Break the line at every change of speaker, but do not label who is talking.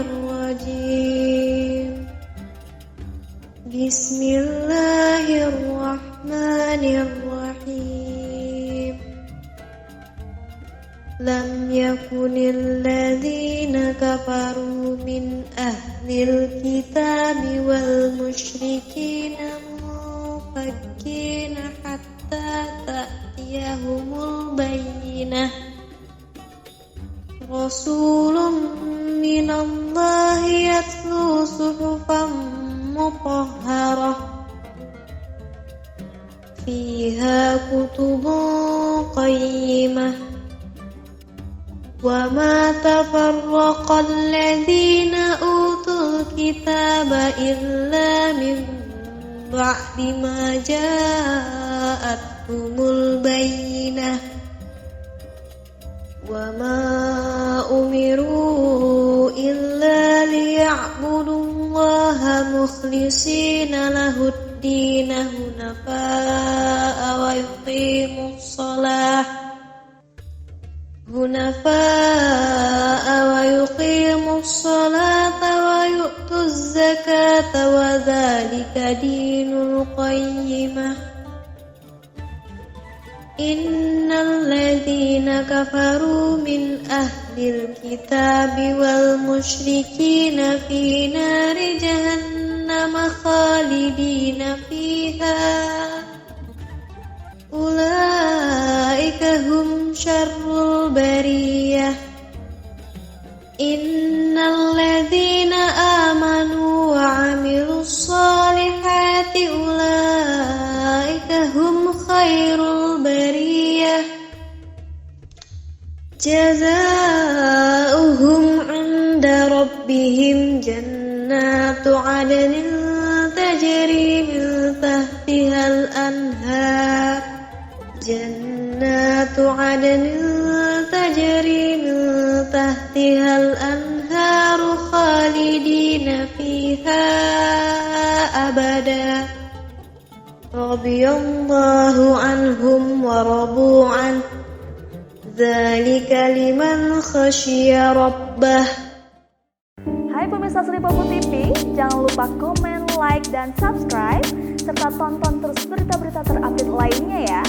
الرجيم بسم الله الرحمن الرحيم لم يكن الذين كفروا من أهل الكتاب والمشركين منفكين حتى تأتيهم البينة رسول من الله يتلو صحفا مطهرة فيها كتب قيمة وما تفرق الذين أوتوا الكتاب إلا من بعد ما جاءتهم البينة وما أمروا إلا ليعبدوا الله مخلصين له الدين حنفاء ويقيموا الصلاة ويؤتوا الزكاة وذلك دين القيمة إن الذين كفروا من أهل الكتاب والمشركين في نار جهنم خالدين فيها أولئك هم شر البرية إن الذين آمنوا وعملوا الصالحات أولئك هم خير البرية جزاؤهم عند ربهم جنات عدن تجري من تحتها الأنهار خالدين فيها أبدا رضي الله عنهم ورضوا عنه ذلك liman khasyiya rabbah.
Hai pemirsa Sri Popo TV, jangan lupa komen, like, dan subscribe serta tonton terus berita-berita terupdate lainnya ya.